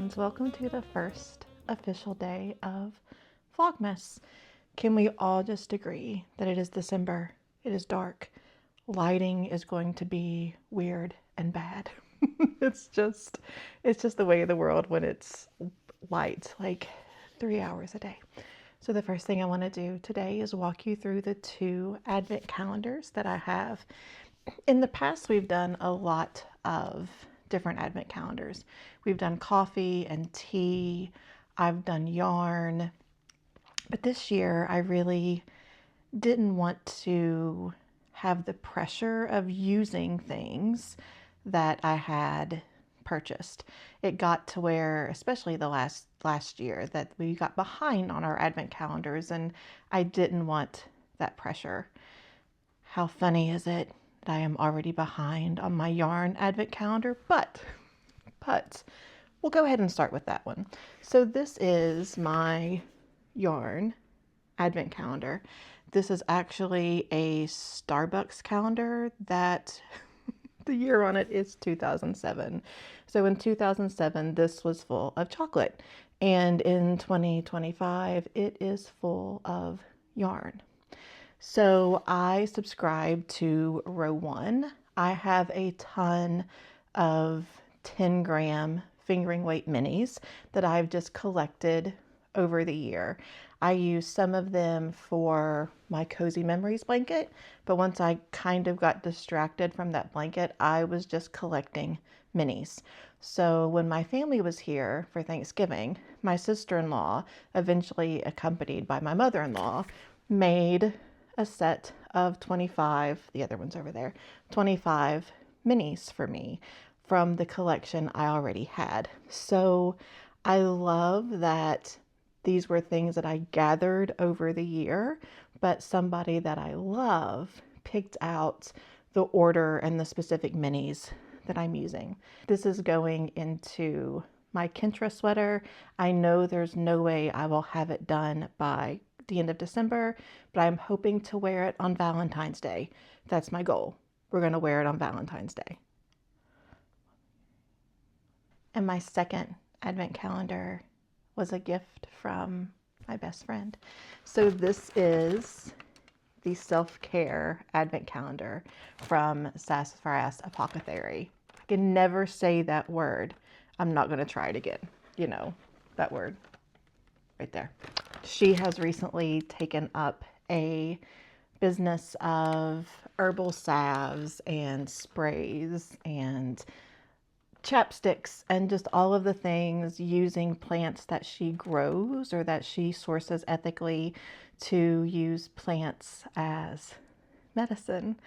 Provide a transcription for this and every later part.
friends, welcome to the first official day of Vlogmas. Can we all just agree that it is December, it is dark, lighting is going to be weird and bad. It's just the way of the world when it's light, like 3 hours a day. So the first thing I want to do today is walk you through the 2 advent calendars that I have. In the past, we've done a lot of different advent calendars. We've done coffee and tea. I've done yarn. But this year, I really didn't want to have the pressure of using things that I had purchased. It got to where, especially the last year, that we got behind on our advent calendars, and I didn't want that pressure. How funny is it that I am already behind on my yarn advent calendar? But we'll go ahead and start with that one. So this is my yarn advent calendar. This is actually a Starbucks calendar that the year on it is 2007. So in 2007, this was full of chocolate. And in 2025, it is full of yarn. So I subscribe to row 1. I have a ton of 10-gram fingering weight minis that I've just collected over the year. I use some of them for my Cozy Memories blanket, but once I kind of got distracted from that blanket, I was just collecting minis. So when my family was here for Thanksgiving, my sister-in-law, eventually accompanied by my mother-in-law, made a set of 25, the other one's over there, 25 minis for me from the collection I already had. So I love that these were things that I gathered over the year, but somebody that I love picked out the order and the specific minis that I'm using. This is going into my Kintra sweater. I know there's no way I will have it done by the end of December, but I'm hoping to wear it on Valentine's Day. That's my goal. We're going to wear it on Valentine's Day. And my second advent calendar was a gift from my best friend. So this is the self-care advent calendar from Sassafras Apothecary. I can never say that word. I'm not going to try it again. You know, that word right there. She has recently taken up a business of herbal salves and sprays and chapsticks and just all of the things using plants that she grows or that she sources ethically to use plants as medicine.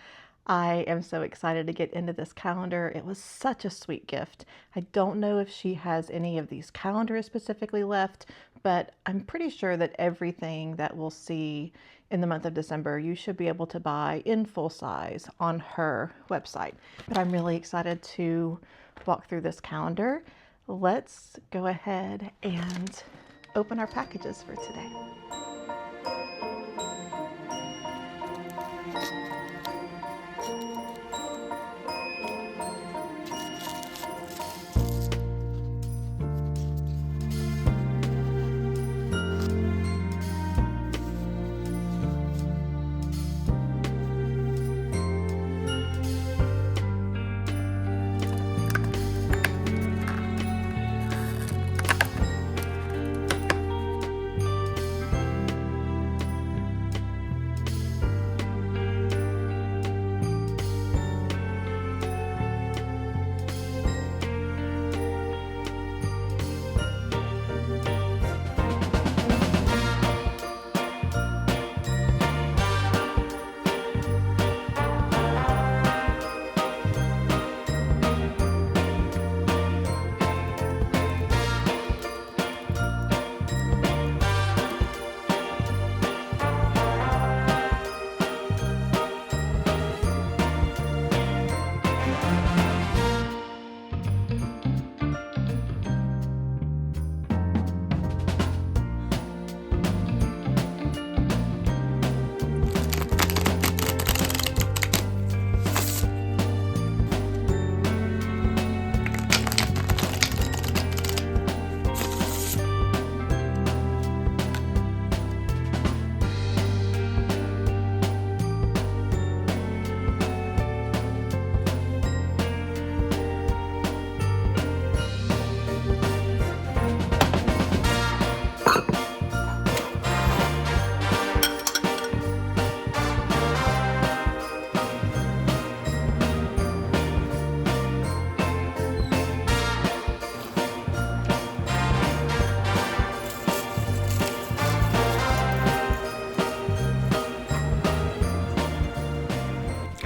I am so excited to get into this calendar. It was such a sweet gift. I don't know if she has any of these calendars specifically left, but I'm pretty sure that everything that we'll see in the month of December, you should be able to buy in full size on her website. But I'm really excited to walk through this calendar. Let's go ahead and open our packages for today.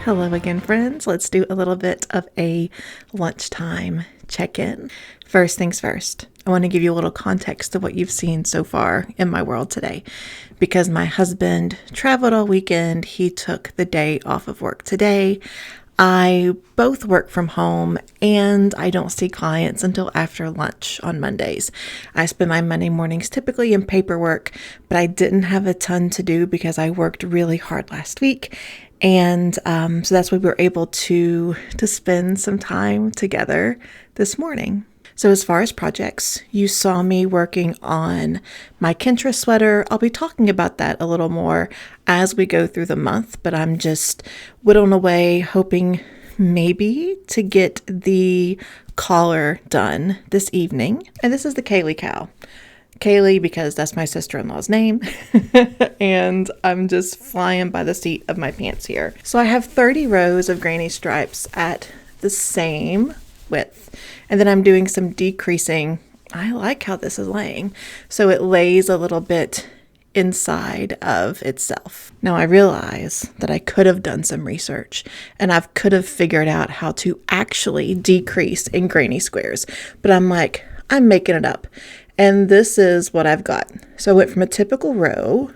Hello again, friends. Let's do a little bit of a lunchtime check-in. First things first, I want to give you a little context to what you've seen so far in my world today. Because my husband traveled all weekend, he took the day off of work today. I both work from home and I don't see clients until after lunch on Mondays. I spend my Monday mornings typically in paperwork, but I didn't have a ton to do because I worked really hard last week. And so that's why we were able to spend some time together this morning. So as far as projects, you saw me working on my Kintra sweater. I'll be talking about that a little more as we go through the month, but I'm just whittling away, hoping maybe to get the collar done this evening. And this is the Kaylee cowl. Kaylee, because that's my sister-in-law's name, and I'm just flying by the seat of my pants here. So I have 30 rows of granny stripes at the same width, and then I'm doing some decreasing. I like how this is laying, so it lays a little bit inside of itself. Now I realize that I could have done some research and I could have figured out how to actually decrease in granny squares, but I'm like, I'm making it up. And this is what I've got. So I went from a typical row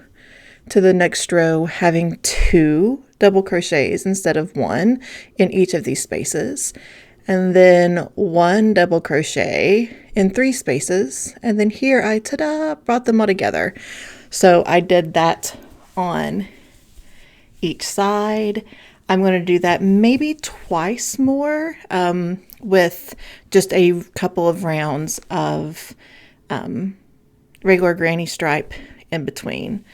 to the next row having 2 double crochets instead of 1 in each of these spaces. And then 1 double crochet in 3 spaces. And then here I, brought them all together. So I did that on each side. I'm going to do that maybe twice more with just a couple of rounds of regular granny stripe in between.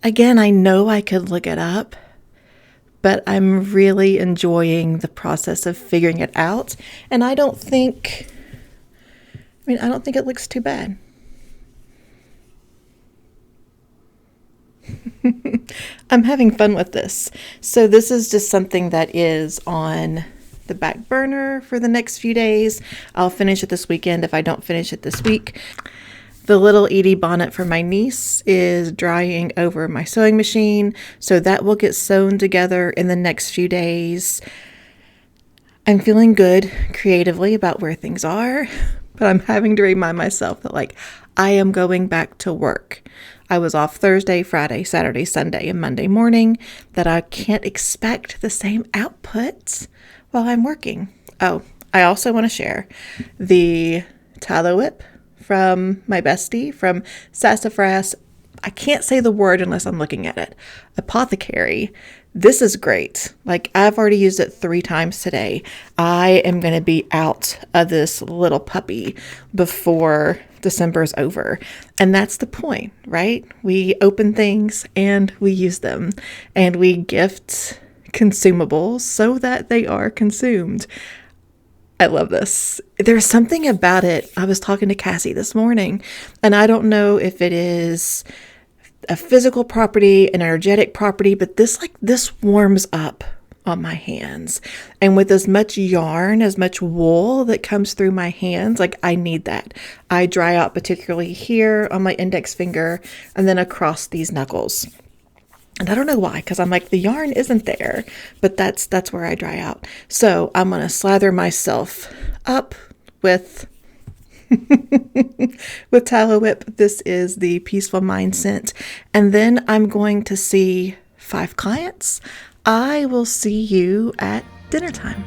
Again, I know I could look it up, but I'm really enjoying the process of figuring it out. And I don't think it looks too bad. I'm having fun with this. So this is just something that is on the back burner for the next few days. I'll finish it this weekend if I don't finish it this week. The little Edie bonnet for my niece is drying over my sewing machine, so that will get sewn together in the next few days. I'm feeling good creatively about where things are, but I'm having to remind myself that I am going back to work. I was off Thursday, Friday, Saturday, Sunday, and Monday morning, that I can't expect the same output while I'm working. Oh, I also want to share the tallow whip from my bestie from Sassafras. I can't say the word unless I'm looking at it. Apothecary. This is great. I've already used it 3 times today. I am going to be out of this little puppy before December's over. And that's the point, right? We open things and we use them, and we gift consumables so that they are consumed. I love this. There's something about it. I was talking to Cassie this morning, and I don't know if it is a physical property, an energetic property, but this warms up on my hands. And with as much yarn, as much wool that comes through my hands, I need that. I dry out particularly here on my index finger and then across these knuckles. And I don't know why, because I'm the yarn isn't there, but that's where I dry out. So I'm going to slather myself up with with tallow whip. This is the Peaceful Mind scent. And then I'm going to see 5 clients. I will see you at dinner time.